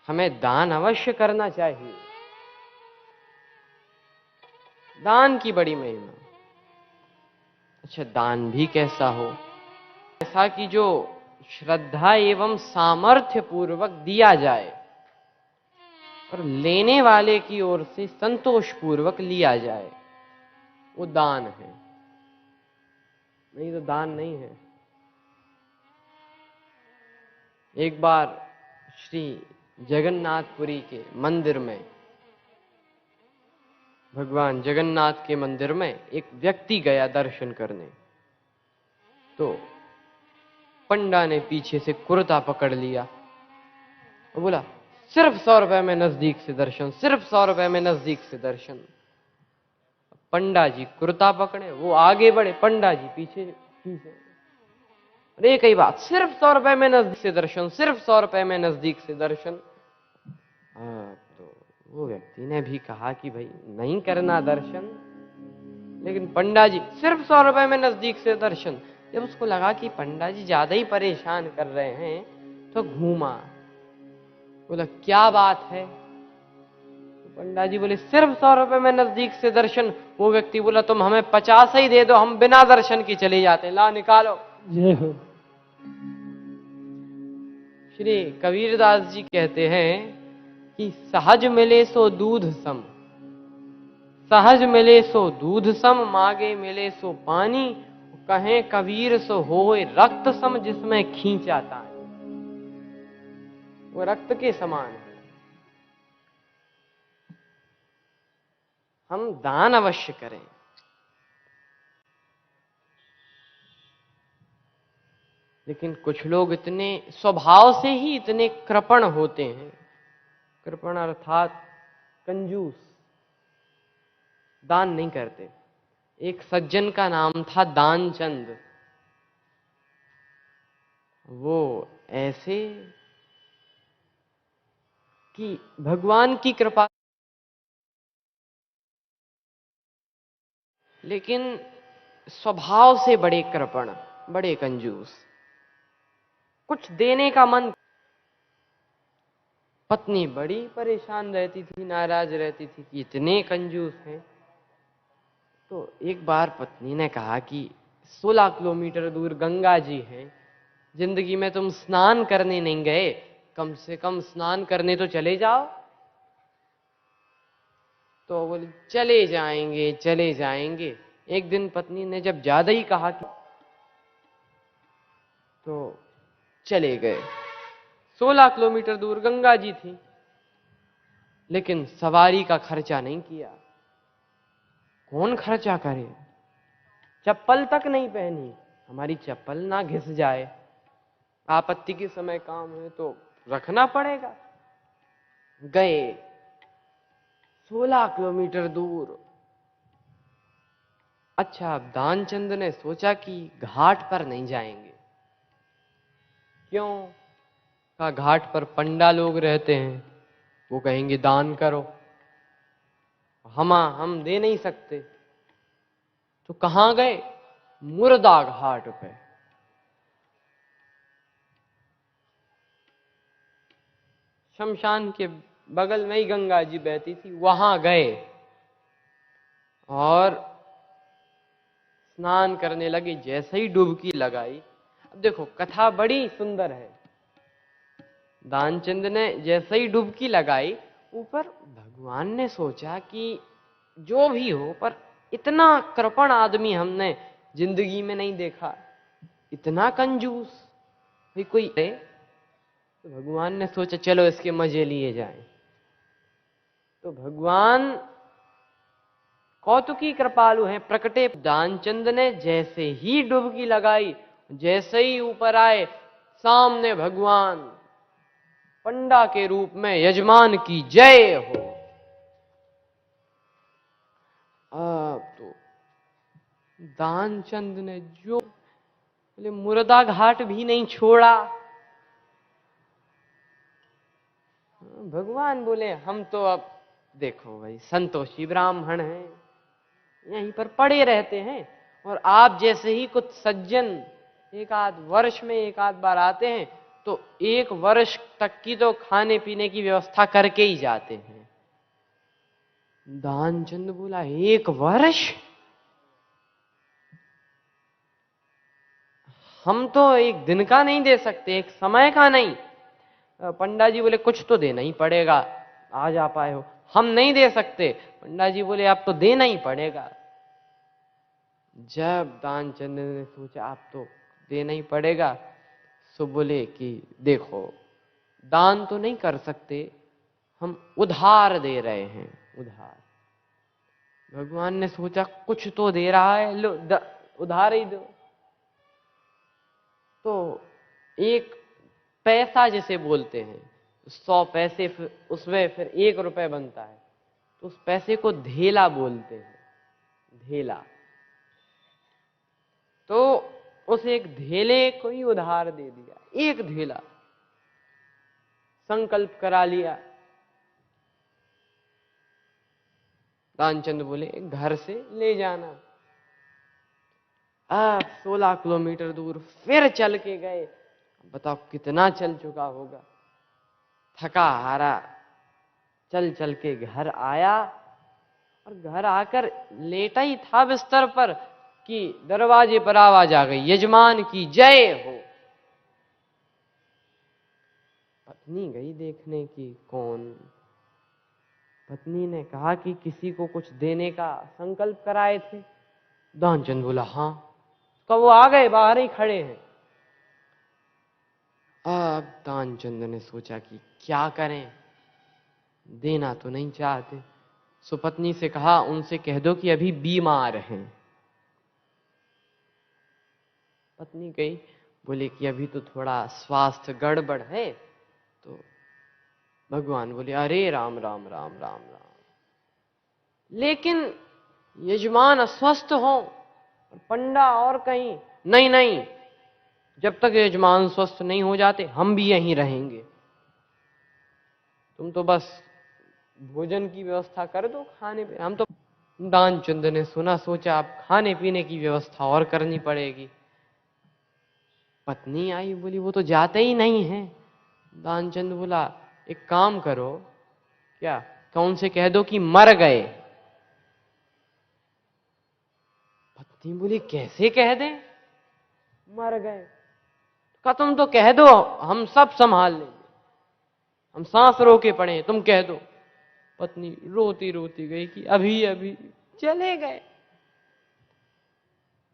हमें दान अवश्य करना चाहिए। दान की बड़ी महिमा। अच्छा, दान भी कैसा हो? ऐसा कि जो श्रद्धा एवं सामर्थ्य पूर्वक दिया जाए और लेने वाले की ओर से संतोष पूर्वक लिया जाए, वो दान है। नहीं तो दान नहीं है। एक बार श्री जगन्नाथपुरी के मंदिर में, भगवान जगन्नाथ के मंदिर में एक व्यक्ति गया दर्शन करने। तो पंडा ने पीछे से कुर्ता पकड़ लिया और बोला, सिर्फ 100 रुपए में नजदीक से दर्शन, सिर्फ 100 रुपए में नजदीक से दर्शन। पंडा जी कुर्ता पकड़े, वो आगे बढ़े, पंडा जी पीछे पीछे। अरे कई बात, सिर्फ 100 रुपए में नजदीक से दर्शन, सिर्फ 100 रुपए में नजदीक से दर्शन। तो वो व्यक्ति ने भी कहा कि भाई नहीं करना दर्शन, लेकिन पंडा जी सिर्फ 100 रुपए में नजदीक से दर्शन। जब उसको लगा कि पंडा जी ज्यादा ही परेशान कर रहे हैं, तो घूमा, बोला क्या बात है? तो पंडा जी बोले सिर्फ 100 रुपए में नजदीक से दर्शन। वो व्यक्ति बोला, तुम हमें 50 ही दे दो, हम बिना दर्शन की चले जाते हैं। ला निकालो। जय हो। श्री कबीरदास जी कहते हैं कि सहज मिले सो दूध सम, सहज मिले सो दूध सम, मागे मिले सो पानी, कहें कबीर सो होए रक्त सम, जिसमें खींचाता है। वो रक्त के समान है। हम दान अवश्य करें, लेकिन कुछ लोग इतने स्वभाव से ही इतने कृपण होते हैं। कृपण अर्थात कंजूस, दान नहीं करते। एक सज्जन का नाम था दानचंद। वो ऐसे कि भगवान की कृपा, लेकिन स्वभाव से बड़े कृपण, बड़े कंजूस। कुछ देने का मन। पत्नी बड़ी परेशान रहती थी, नाराज रहती थी कि इतने कंजूस हैं। तो एक बार पत्नी ने कहा कि 16 किलोमीटर दूर गंगा जी हैं, जिंदगी में तुम स्नान करने नहीं गए, कम से कम स्नान करने तो चले जाओ। तो बोले चले जाएंगे चले जाएंगे। एक दिन पत्नी ने जब ज्यादा ही कहा कि, तो चले गए। 16 किलोमीटर दूर गंगा जी थी, लेकिन सवारी का खर्चा नहीं किया। कौन खर्चा करे? चप्पल तक नहीं पहनी, हमारी चप्पल ना घिस जाए, आपत्ति के समय काम है तो रखना पड़ेगा। गए 16 किलोमीटर दूर। अच्छा, अब दानचंद ने सोचा कि घाट पर नहीं जाएंगे। क्यों? कहा घाट पर पंडा लोग रहते हैं, वो कहेंगे दान करो, हम दे नहीं सकते। तो कहां गए? मुर्दा घाट पे। शमशान के बगल में ही गंगा जी बहती थी, वहां गए और स्नान करने लगे। जैसे ही डुबकी लगाई, अब देखो कथा बड़ी सुंदर है। दानचंद ने जैसे ही डुबकी लगाई, ऊपर भगवान ने सोचा कि जो भी हो, पर इतना कृपण आदमी हमने जिंदगी में नहीं देखा, इतना कंजूस भी कोई है। तो भगवान ने सोचा चलो इसके मजे लिए जाएं। तो भगवान कौतुकी कृपालु हैं, प्रकटे। दानचंद ने जैसे ही डुबकी लगाई, जैसे ही ऊपर आए, सामने भगवान पंडा के रूप में, यजमान की जय हो। अब तो दानचंद ने जो बोले मुर्दा घाट भी नहीं छोड़ा। भगवान बोले हम तो अब देखो भाई संतोषी ब्राह्मण हैं, यहीं पर पड़े रहते हैं, और आप जैसे ही कुछ सज्जन एक आध वर्ष में एक आध बार आते हैं, तो 1 वर्ष तक की तो खाने पीने की व्यवस्था करके ही जाते हैं। दानचंद बोला, 1 वर्ष? हम तो एक दिन का नहीं दे सकते, एक समय का नहीं। पंडा जी बोले, कुछ तो देना ही पड़ेगा, आज आप आए हो। हम नहीं दे सकते। पंडा जी बोले, आप तो देना ही पड़ेगा। जब दानचंद ने सोचा आप तो देना ही पड़ेगा, सो बोले कि देखो, दान तो नहीं कर सकते, हम उधार दे रहे हैं, उधार। भगवान ने सोचा कुछ तो दे रहा है, लो उधार ही दो। तो एक पैसा जिसे बोलते हैं, 100 पैसे, फिर उसमें फिर 1 रुपए बनता है, तो उस पैसे को धेला बोलते हैं, धेला। तो उस एक धेले को ही उधार दे दिया, एक धेला। संकल्प करा लिया। दानचंद बोले, घर से ले जाना। अब 16 किलोमीटर दूर फिर चल के गए। बताओ कितना चल चुका होगा, थका हारा चल चल के घर आया। और घर आकर लेटा ही था बिस्तर पर कि दरवाजे पर आवाज आ गई, यजमान की जय हो। पत्नी गई देखने की कौन। पत्नी ने कहा कि किसी को कुछ देने का संकल्प कराए थे। दानचंद बोला, हाँ। तो वो आ गए, बाहर ही खड़े हैं। अब दानचंद ने सोचा कि क्या करें, देना तो नहीं चाहते। सो पत्नी से कहा, उनसे कह दो कि अभी बीमार हैं। पत्नी गई, बोले कि अभी तो थोड़ा स्वास्थ्य गड़बड़ है। तो भगवान बोले, अरे राम राम राम राम राम, लेकिन यजमान अस्वस्थ हो, पंडा और कहीं नहीं नहीं, जब तक यजमान स्वस्थ नहीं हो जाते हम भी यहीं रहेंगे, तुम तो बस भोजन की व्यवस्था कर दो, खाने पे हम तो। दानचंद ने सुना, सोचा अब खाने पीने की व्यवस्था और करनी पड़ेगी। पत्नी आई, बोली वो तो जाते ही नहीं है। दानचंद बोला, एक काम करो, क्या? कौन से कह दो कि मर गए। पत्नी बोली, कैसे कह दें मर गए? का तुम तो कह दो, हम सब संभाल लेंगे, हम सांस रोके पड़े हैं, तुम कह दो। पत्नी रोती रोती गई कि अभी अभी चले गए।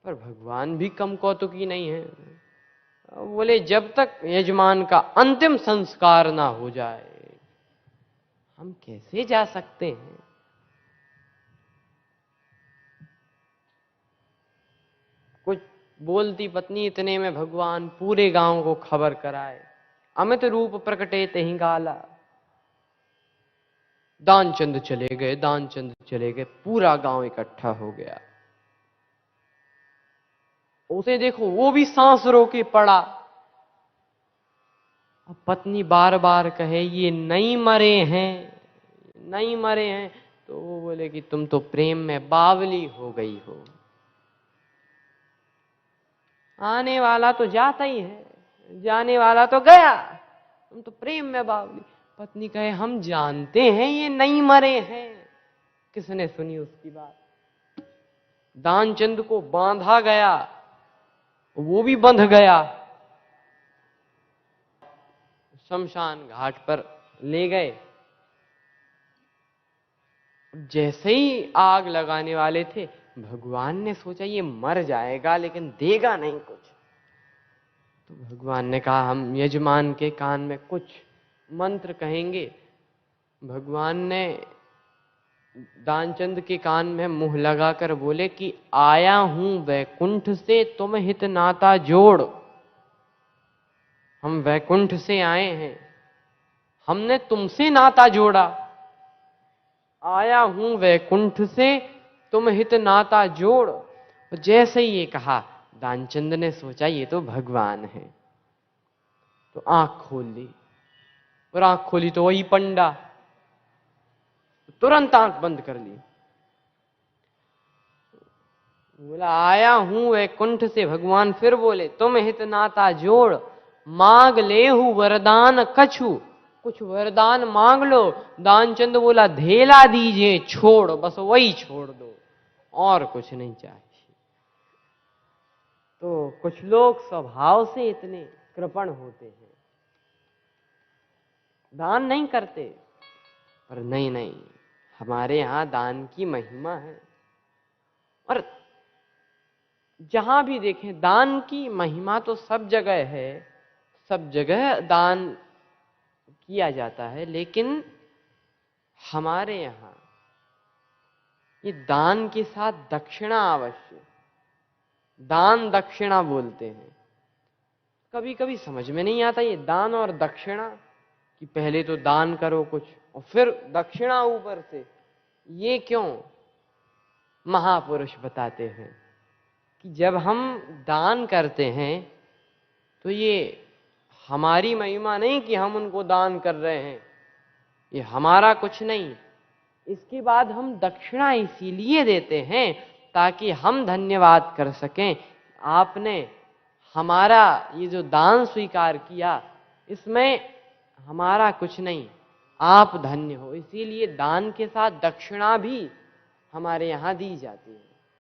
पर भगवान भी कम कौतुकी नहीं है। बोले, जब तक यजमान का अंतिम संस्कार ना हो जाए हम कैसे जा सकते हैं। कुछ बोलती पत्नी, इतने में भगवान पूरे गांव को खबर कराए, अमित रूप प्रकटे तेहि गाला। दानचंद चले गए, दानचंद चले गए, पूरा गांव इकट्ठा हो गया। उसे देखो, वो भी सांस रोके पड़ा। अब पत्नी बार बार कहे, ये नहीं मरे हैं, नहीं मरे हैं। तो वो बोले कि तुम तो प्रेम में बावली हो गई हो, आने वाला तो जाता ही है, जाने वाला तो गया, तुम तो प्रेम में बावली। पत्नी कहे, हम जानते हैं ये नहीं मरे हैं। किसने सुनी उसकी बात? दानचंद को बांधा गया, वो भी बंध गया, शमशान घाट पर ले गए। जैसे ही आग लगाने वाले थे, भगवान ने सोचा ये मर जाएगा लेकिन देगा नहीं कुछ। तो भगवान ने कहा, हम यजमान के कान में कुछ मंत्र कहेंगे। भगवान ने दानचंद के कान में मुंह लगाकर बोले कि आया हूं वैकुंठ से, तुम हित नाता जोड़। हम वैकुंठ से आए हैं, हमने तुमसे नाता जोड़ा। आया हूं वैकुंठ से, तुम हित नाता जोड़। जैसे ही ये कहा, दानचंद ने सोचा ये तो भगवान है, तो आंख खोल ली। और आंख खोली तो वही पंडा, तुरंत आंख बंद कर ली। बोला, आया हूं वैकुंठ से। भगवान फिर बोले, तुम हित नाता जोड़, मांग लेहु वरदान कछु, कुछ वरदान मांग लो। दानचंद बोला धेला दीजिए, छोड़, बस वही छोड़ दो, और कुछ नहीं चाहिए। तो कुछ लोग स्वभाव से इतने कृपण होते हैं, दान नहीं करते, पर नहीं नहीं, हमारे यहां दान की महिमा है। और जहां भी देखें दान की महिमा तो सब जगह है, सब जगह दान किया जाता है, लेकिन हमारे यहां ये दान के साथ दक्षिणा अवश्य, दान दक्षिणा बोलते हैं। कभी कभी समझ में नहीं आता ये दान और दक्षिणा, कि पहले तो दान करो कुछ और फिर दक्षिणा ऊपर से, ये क्यों? महापुरुष बताते हैं कि जब हम दान करते हैं तो ये हमारी महिमा नहीं कि हम उनको दान कर रहे हैं, ये हमारा कुछ नहीं। इसके बाद हम दक्षिणा इसीलिए देते हैं ताकि हम धन्यवाद कर सकें, आपने हमारा ये जो दान स्वीकार किया, इसमें हमारा कुछ नहीं, आप धन्य हो। इसीलिए दान के साथ दक्षिणा भी हमारे यहां दी जाती है।